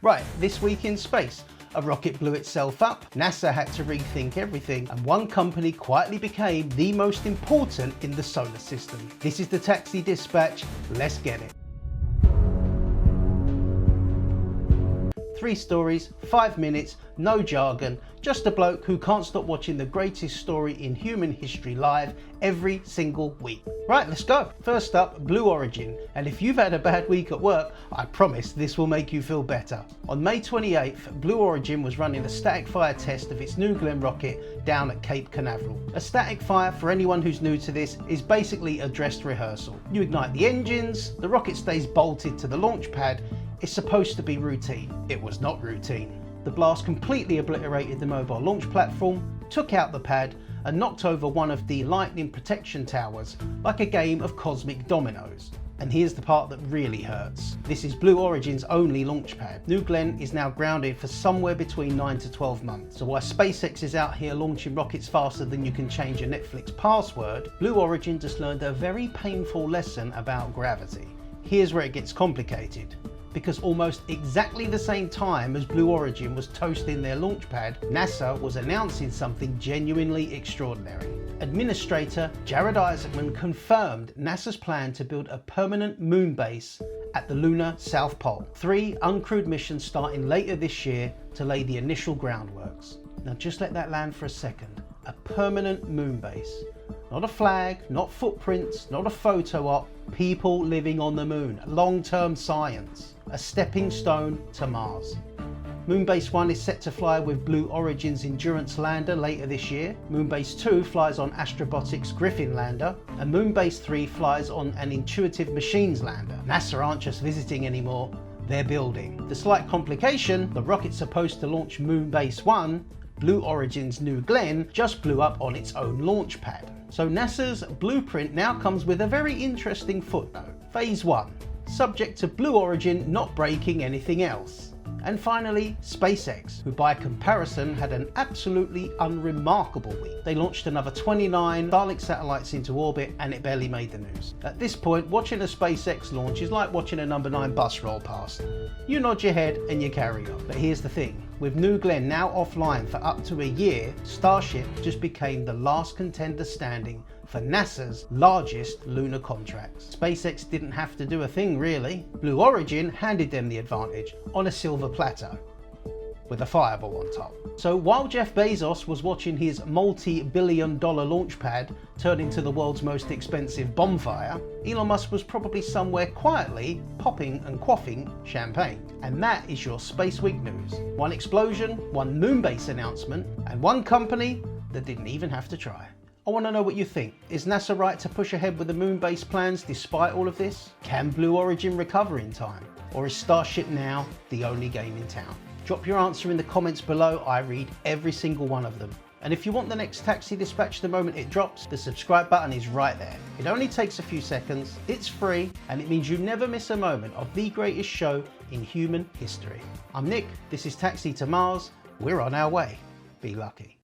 Right, this week in space. A rocket blew itself up, NASA had to rethink everything, and one company quietly became the most important in the solar system. This is the Taxi Dispatch, let's get it. 3 stories, 5 minutes, no jargon, just a bloke who can't stop watching the greatest story in human history live every single week. Right, let's go. First up, Blue Origin. And if you've had a bad week at work, I promise this will make you feel better. On May 28th, Blue Origin was running a static fire test of its New Glenn rocket down at Cape Canaveral. A static fire, for anyone who's new to this, is basically a dress rehearsal. You ignite the engines, the rocket stays bolted to the launch pad. It's supposed to be routine. It was not routine. The blast completely obliterated the mobile launch platform, took out the pad, and knocked over one of the lightning protection towers, like a game of cosmic dominoes. And here's the part that really hurts. This is Blue Origin's only launch pad. New Glenn is now grounded for somewhere between 9 to 12 months. So while SpaceX is out here launching rockets faster than you can change a Netflix password, Blue Origin just learned a very painful lesson about gravity. Here's where it gets complicated. Because almost exactly the same time as Blue Origin was toasting their launch pad, NASA was announcing something genuinely extraordinary. Administrator Jared Isaacman confirmed NASA's plan to build a permanent moon base at the lunar South Pole. 3 uncrewed missions starting later this year to lay the initial groundworks. Now just let that land for a second. A permanent moon base. Not a flag, not footprints, not a photo op, people living on the moon. Long-term science. A stepping stone to Mars. Moonbase 1 is set to fly with Blue Origin's Endurance lander later this year. Moonbase 2 flies on Astrobotic's Griffin lander, and Moonbase 3 flies on an Intuitive Machines lander. NASA aren't just visiting anymore, they're building. The slight complication, the rocket supposed to launch Moonbase 1, Blue Origin's New Glenn, just blew up on its own launch pad. So NASA's blueprint now comes with a very interesting footnote. Phase 1. Subject to Blue Origin not breaking anything else. And finally, SpaceX, who by comparison had an absolutely unremarkable week. They launched another 29 Starlink satellites into orbit and it barely made the news. At this point, watching a SpaceX launch is like watching a number 9 bus roll past. You nod your head and you carry on. But here's the thing, with New Glenn now offline for up to a year, Starship just became the last contender standing for NASA's largest lunar contracts. SpaceX didn't have to do a thing really. Blue Origin handed them the advantage on a silver platter with a fireball on top. So while Jeff Bezos was watching his multi-billion-dollar launch pad turn into the world's most expensive bonfire, Elon Musk was probably somewhere quietly popping and quaffing champagne. And that is your Space Week news. One explosion, one moonbase announcement, and one company that didn't even have to try. I want to know what you think. Is NASA right to push ahead with the moon-based plans despite all of this? Can Blue Origin recover in time? Or is Starship now the only game in town? Drop your answer in the comments below. I read every single one of them. And if you want the next Taxi Dispatch the moment it drops, the subscribe button is right there. It only takes a few seconds, it's free, and it means you never miss a moment of the greatest show in human history. I'm Nick, this is Taxi to Mars. We're on our way. Be lucky.